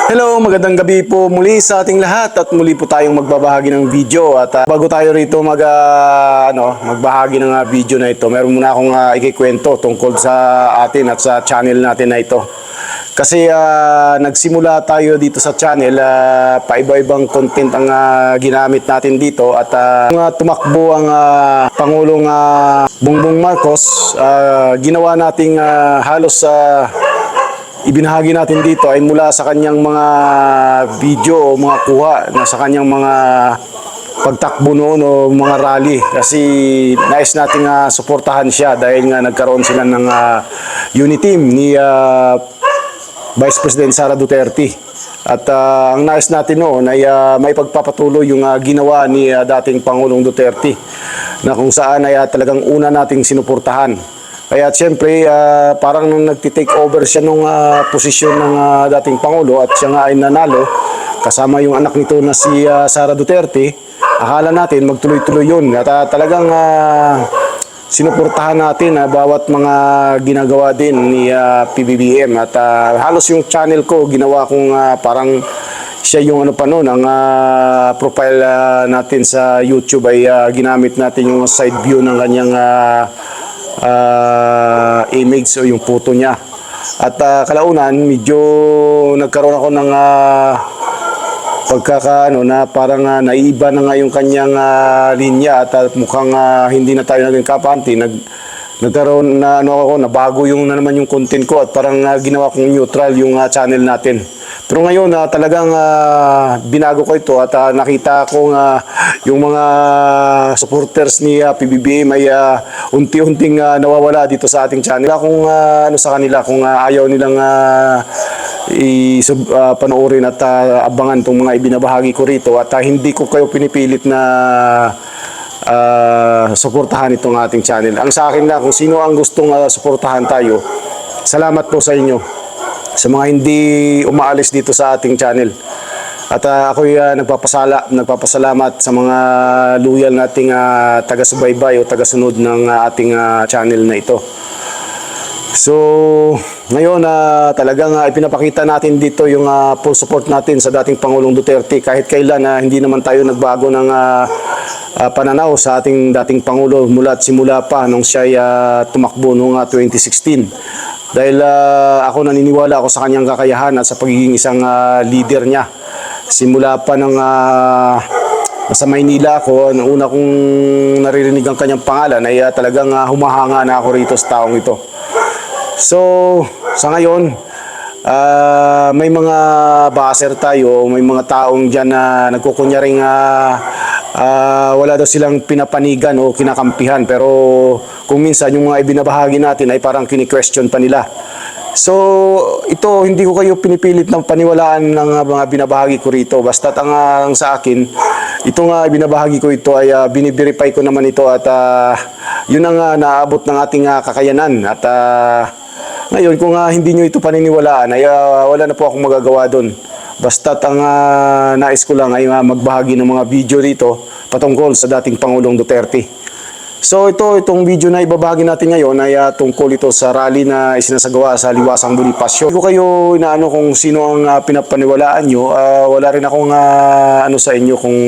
Hello, magandang gabi po muli sa ating lahat at muli po tayong magbabahagi ng video at bago tayo rito magbahagi ng video na ito, meron muna akong ikikwento tungkol sa atin at sa channel natin na ito. Kasi nagsimula tayo dito sa channel, paiba-ibang content ang ginamit natin dito at tumakbo ang Pangulong Bongbong Marcos, ginawa nating halos ibinahagi natin dito ay mula sa kanyang mga video o mga kuha na sa kanyang mga pagtakbo noon o mga rally, kasi nais nating suportahan siya dahil nga nagkaroon sila ng unity team ni Vice President Sara Duterte at ang nais natin noon ay may pagpapatuloy yung ginawa ni dating Pangulong Duterte na kung saan ay talagang una nating sinuportahan. Kaya siyempre, parang nung nagtitake over siya nung posisyon ng dating Pangulo at siya nga ay nanalo, kasama yung anak nito na si Sara Duterte, akala natin magtuloy-tuloy yun. At talagang sinuportahan natin bawat mga ginagawa din ni PBBM. At halos yung channel ko, ginawa kong parang siya yung ang profile natin sa YouTube ay ginamit natin yung side view ng kanyang image o yung photo niya. At kalaunan medyo nagkaroon ako ng na parang naiiba na nga yung kanyang linya at mukhang hindi na tayo naging kapanti. Nagkaroon na nabago yung naman yung content ko at parang ginawa kong neutral yung channel natin. Pero ngayon talagang binago ko ito at nakita ko yung mga supporters ni PBBM ay unti-unting nawawala dito sa ating channel. Kung sa kanila, kung ayaw nilang panoorin at abangan itong mga ibinabahagi ko rito at hindi ko kayo pinipilit na suportahan itong ating channel. Ang sa akin na, kung sino ang gustong suportahan tayo, salamat po sa inyo. Sa mga hindi umaalis dito sa ating channel. At ako'y nagpapasalamat sa mga loyal nating taga-subaybay o taga-sunod ng ating channel na ito. So, ngayon talagang ipinapakita natin dito yung full support natin sa dating Pangulong Duterte kahit kailan hindi naman tayo nagbago ng pananaw sa ating dating Pangulo simula pa nung siya tumakbo noong 2016. Dahil ako naniniwala ako sa kanyang kakayahan at sa pagiging isang leader niya. Simula pa nang sa Maynila ako, una kong naririnig ang kanyang pangalan ay talagang humahanga na ako rito sa taong ito. So, sa ngayon, may mga baser tayo, may mga taong dyan na nagkukunyaring wala daw silang pinapanigan o kinakampihan, pero kung minsan yung mga ibinabahagi natin ay parang kini-question pa nila. So ito, hindi ko kayo pinipilit ng paniwalaan ng mga binabahagi ko rito, basta ang sa akin ito nga ibinabahagi ko ito ay biniverify ko naman ito at yun ang naabot ng ating kakayanan at ngayon kung hindi nyo ito paniniwalaan ay wala na po akong magagawa doon. Basta't ang nais ko lang ay magbahagi ng mga video dito patungkol sa dating Pangulong Duterte. So itong video na ibabahagi natin ngayon ay tungkol ito sa rally na isinasagawa sa Liwasang Bonifacio. Hindi ko kayo inaano kung sino ang pinapaniwalaan nyo. Wala rin akong sa inyo kung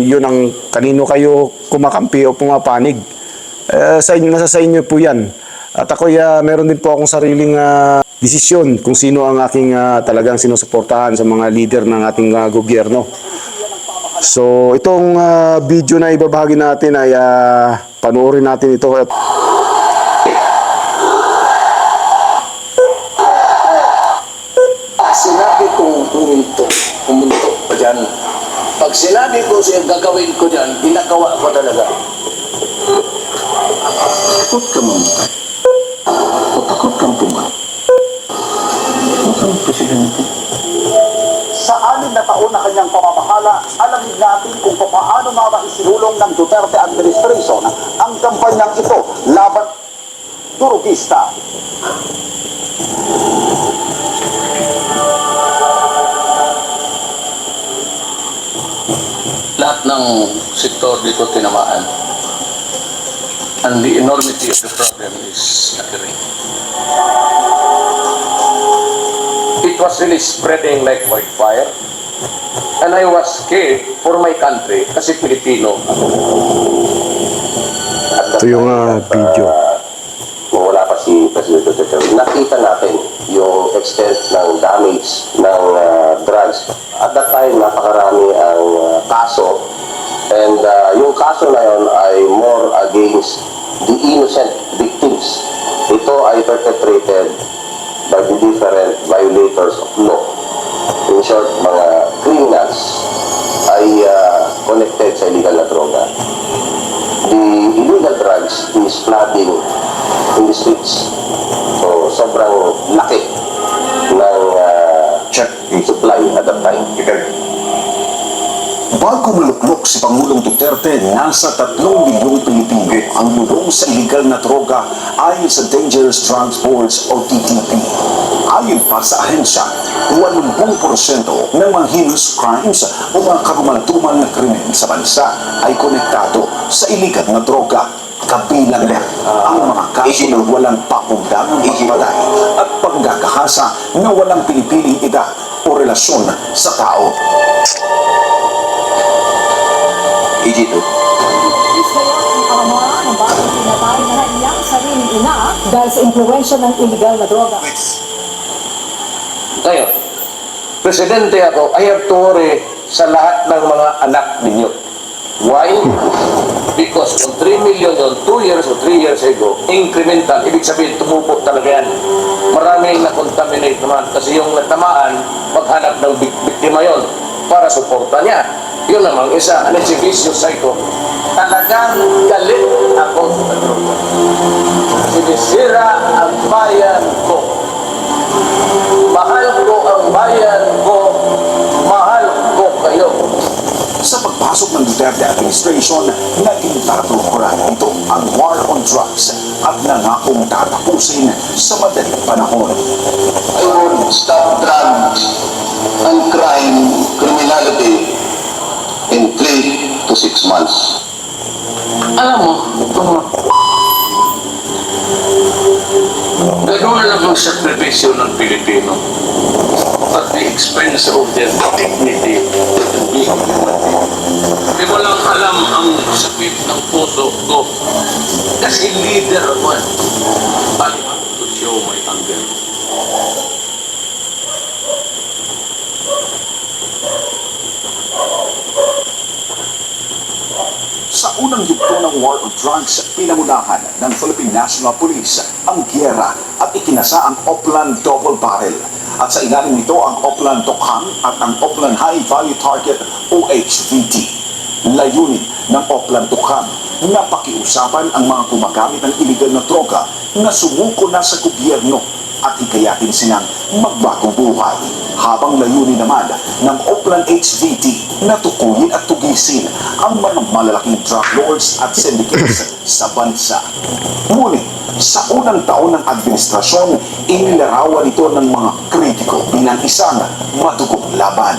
yun ang kanino kayo kumakampi o pumapanig. Nasa sa inyo po yan. At ako'y meron din po akong sariling desisyon kung sino ang aking talagang sinusuportahan sa mga leader ng ating gobyerno. So itong video na ibabahagi natin ay panoorin natin ito. Sinabi kong pumunto pa dyan. Pag sinabi ko siya gagawin ko dyan, ginagawa ko talaga. Takot ka mo. Takot kang pumunto. Ang presidente. Sa 6 na taon na kanyang pamamahala, alamin natin kung paano maisinulong ng Duterte administration ang kampanyang ito laban turugista. Lahat ng sektor dito tinamaan. And the enormity of the problem is apparent. Ito was really spreading like wildfire. And I was scared for my country kasi Pilipino ako. Ito yung video. Wala pa si President Duterte. Nakita natin yung extent ng damage ng drugs. At that time, napakarami ang kaso. And yung kaso na yun ay more against the innocent victims. Ito ay perpetrated by the different violators of law. In short, mga criminals ay connected sa illegal na droga. The illegal drugs is flooding in the streets. So, sobrang laki ng supply at that time. Bago maluklok si Pangulong Duterte, nasa 3 milyong Pilipino ang lulong sa illegal na droga ayon sa Dangerous Drugs Boards o TTB. Ayon pa sa ahensya, 80% ng mga heinous crimes o mga karumaldumal na krimen sa bansa ay konektado sa illegal na droga. Kabilang na ang mga kaso na walang pakundangang pagpatay at panggagahasa na walang pinipiling edad o relasyon sa tao. EG2. Is kaya ang ama ng bagong pinatay na kanyang sariling ina dahil sa impluensya ng illegal na droga. Ngayon, presidente ako, I have to worry sa lahat ng mga anak ninyo. Why? Because kung 3 million yun, 2 years o 3 years ago, incremental, ibig sabihin, tumupo talaga yan. Maraming na-contaminate naman kasi yung natamaan, maghanap ng biktima yon para suporta niya. Yun namang isa, ano si vicious cycle. Talagang galit ako sa droga. Sinisira ang bayan ko. Mahal ko ang bayan ko. Mahal ko kayo. Sa pagpasok ng Duterte administration, naging tatulkuran ito ang war on drugs at nangakong tatapusin sa madaling panahon. I would stop drugs and crime, criminality in 3 to 6 months. Alam mo, gano'n lang ang sakripisyo ng Pilipino at the expense of their dignity and being human. Di mo lang alam ang sakit ng puso ko kasi leader ako. I have to show my anger. Sa unang yugto ng war on drugs, pinamunahan ng Philippine National Police ang giyera at ikinasa ang Oplan Double Barrel. At sa ilalim nito ang Oplan Tokhang at ang Oplan High Value Target o HVT. Layunin ng Oplan Tokhang na pakiusapan ang mga gumagamit ng illegal na droga na sumuko na sa gobyerno at hikayatin silang magbagong buhay. Habang layunin naman ng Oplan HVT na tukuyin at tugisin ang mga malalaking drug lords at syndicates sa bansa. Ngunit, sa unang taon ng administrasyon, inilarawan ito ng mga kritiko bilang isang madugong laban.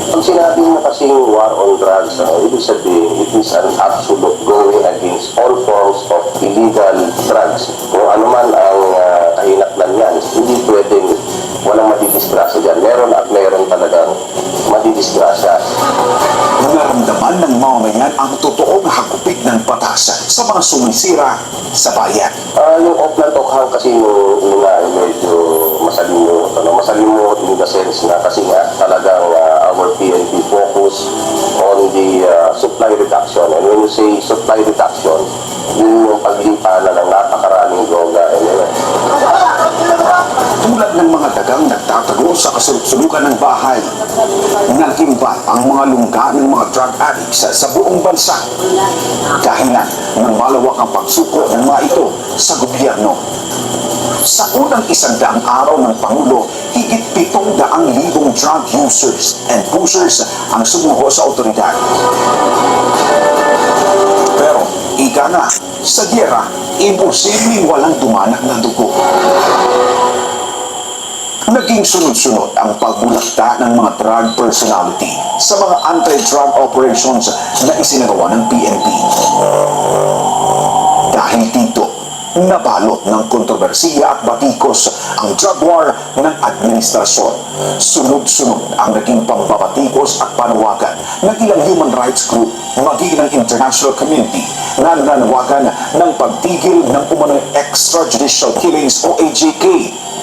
Pag sinabi mo kasing war on drugs, ibig sabihin, it is an absolute going against all forms of illegal drugs. Kung ano man ang kahinatnan yan, hindi pwedeng walang madidisgrasya dyan. Meron at meron talagang madidisgrasya. Naramdaman ng mamamayan ang totoong hagupit ng batas sa mga sumisira sa bayan. Yung Oplan Tokhang kasi nung una ay medyo masalimuot. Masalimuot in the sense na kasi nga talagang our PNP focus on the supply reduction. And when you say supply reduction, yun yung paglipanan ng napakaraming droga. Tulad ng mga dagang nagtatago sa kasuluk-sulukan ng bahay, nagimbat ang mga lungga ng mga drug addicts sa buong bansa. Dahilan ng malawak ang pagsuko ng mga ito sa gobyerno. Sa unang 100 araw ng Pangulo, higit 700,000 drug users and pushers ang sumuko sa otoridad. Pero, ika nga, sa giyera, imposibleng walang dumanak na dugo. Naging sunod-sunod ang pagbulakta ng mga drug personality sa mga anti-drug operations na isinagawa ng PNP. Dahil dito, nabalot ng kontrobersiya at batikos ang drug war ng administrasyon. Sunod-sunod ang naging pambabatikos at panawagan ng ilang human rights group, maging ng international community na nananawagan ng pagtigil ng umano'y extrajudicial killings o AJK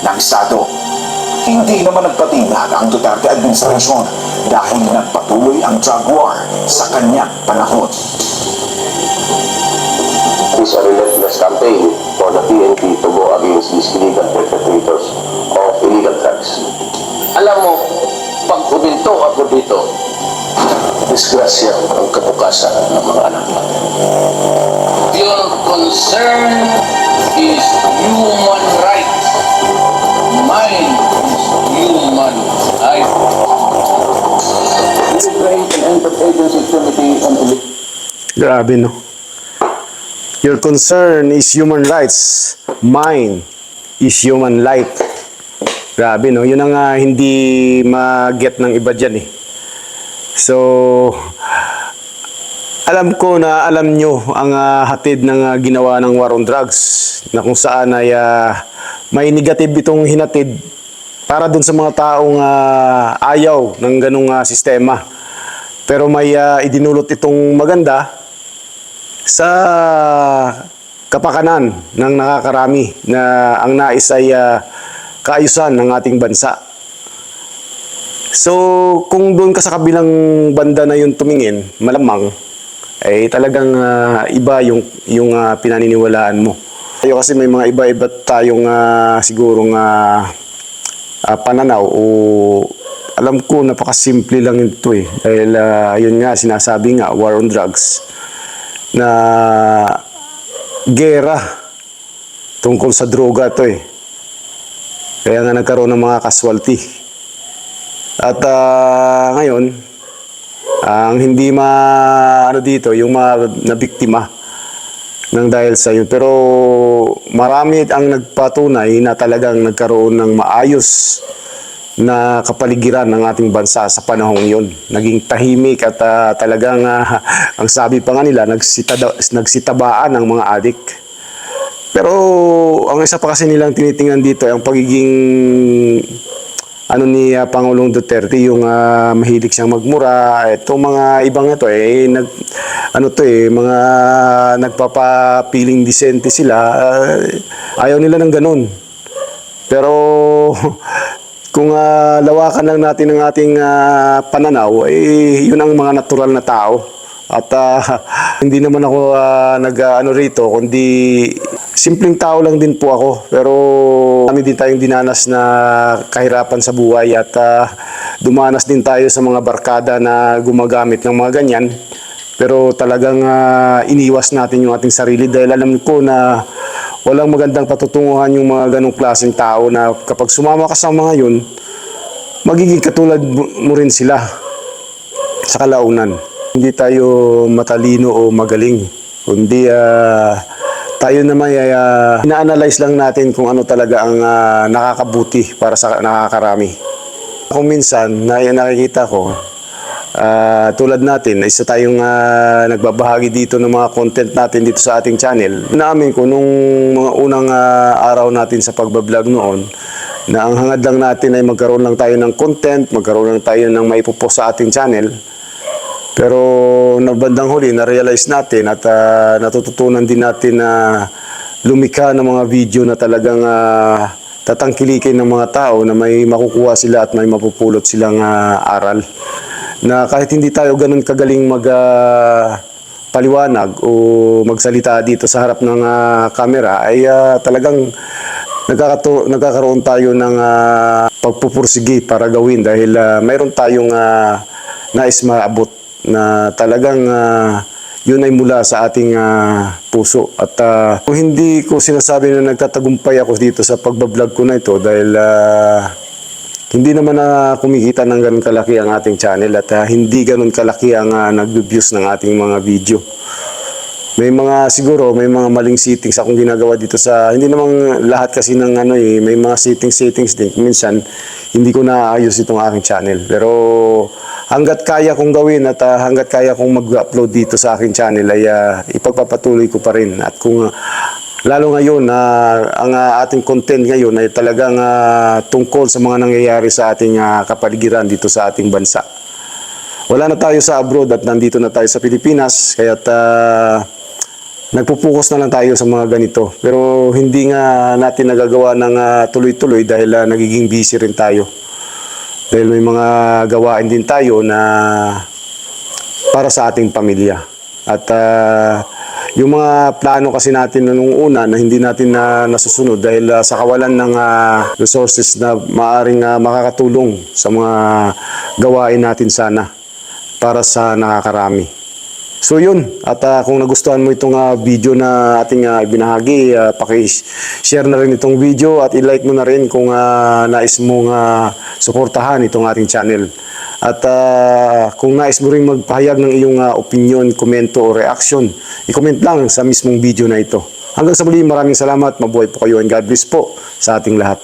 ng Estado. Hindi naman nagpatinag ang Duterte administrasyon dahil nagpatuloy ang drug war sa kanyang panahon. Is a relentless campaign for the PNP to go against these illegal perpetrators of illegal drugs. Alam mo, pag huminto ako dito, disgrasya ang kabukasan ng mga anak natin. Your concern is human rights. Mine is human rights. We create an interagency committee on Grabe, no? Your concern is human rights. Mine is human life. Grabe, no? Yun ang hindi ma-get ng iba dyan, eh. So, alam ko na alam nyo ang hatid ng ginawa ng war on drugs na kung saan ay may negative itong hinatid para dun sa mga taong ayaw ng ganung sistema. Pero may idinulot itong maganda sa kapakanan ng nakakarami na ang nais ay kaayusan ng ating bansa. So, kung doon ka sa kabilang banda na yun tumingin, malamang, ay talagang iba yung pinaniniwalaan mo. Tayo kasi may mga iba-iba tayong sigurong pananaw o alam ko napakasimple lang ito eh. Dahil yun nga, sinasabi nga, war on drugs, na gera tungkol sa droga to eh. Kaya nga nagkaroon ng mga casualty. At ngayon, ang hindi ano dito, yung mga nabiktima ng dahil sa yun. Pero marami ang nagpatunay na talagang nagkaroon ng maayos na kapaligiran ng ating bansa sa panahong yun. Naging tahimik at talagang ang sabi pa nga nila, nagsitabaan ng mga adik. Pero ang isa pa kasi nilang tinitingnan dito ay ang pagiging ni Pangulong Duterte, yung mahilig siyang magmura. Itong mga ibang ito mga nagpapapiling disente sila. Ayaw nila ng ganun. Pero kung lawakan lang natin ang ating pananaw, yun ang mga natural na tao. At hindi naman ako rito, kundi simpleng tao lang din po ako. Pero kami din tayong dinanas na kahirapan sa buhay at dumanas din tayo sa mga barkada na gumagamit ng mga ganyan. Pero talagang iniwas natin yung ating sarili dahil alam ko na walang magandang patutunguhan yung mga ganong klaseng tao na kapag sumama ka sa mga yun, magiging katulad mo rin sila sa kalaunan. Hindi tayo matalino o magaling, kundi tayo naman ay ina-analyze lang natin kung ano talaga ang nakakabuti para sa nakakarami. Kung minsan, nakikita ko, tulad natin, isa tayong nagbabahagi dito ng mga content natin dito sa ating channel. Naamin ko nung mga unang araw natin sa pagbablog noon, na ang hangad lang natin ay magkaroon lang tayo ng content, magkaroon lang tayo ng maipopost sa ating channel. Pero nabandang huli, na-realize natin at natututunan din natin na lumikha ng mga video na talagang tatangkilikin ng mga tao na may makukuha sila at may mapupulot silang aral. Na kahit hindi tayo ganun kagaling paliwanag o magsalita dito sa harap ng camera, ay talagang nagkakaroon tayo ng pagpupursige para gawin dahil mayroon tayong nais maabot na talagang yun ay mula sa ating puso. At kung hindi ko sinasabi na nagtatagumpay ako dito sa pagbablog ko na ito dahil hindi naman kumikita ng ganun kalaki ang ating channel at hindi ganun kalaki ang nag-views ng ating mga video. May mga siguro, may mga maling settings akong ginagawa dito sa, hindi namang lahat kasi ng may mga settings din. Minsan, hindi ko naayos itong aking channel. Pero hanggat kaya kong gawin at hanggat kaya kong mag-upload dito sa aking channel ay ipagpapatuloy ko pa rin. At kung Lalo ngayon na ang ating content ngayon ay talagang tungkol sa mga nangyayari sa ating kapaligiran dito sa ating bansa. Wala na tayo sa abroad at nandito na tayo sa Pilipinas, kaya't nagpupukus na lang tayo sa mga ganito. Pero hindi nga natin nagagawa ng tuloy-tuloy dahil nagiging busy rin tayo. Dahil may mga gawain din tayo na para sa ating pamilya. At yung mga plano kasi natin nung una na hindi natin nasusunod dahil sa kawalan ng resources na maaring makakatulong sa mga gawain natin sana para sa nakakarami. So yun, at kung nagustuhan mo itong video na ating ibinahagi, paki-share na rin itong video at i-like mo na rin kung nais mong suportahan itong ating channel. At kung nais mo rin magpahayag ng iyong opinion, komento o reaction, i-comment lang sa mismong video na ito. Hanggang sa muli, maraming salamat, mabuhay po kayo and God bless po sa ating lahat.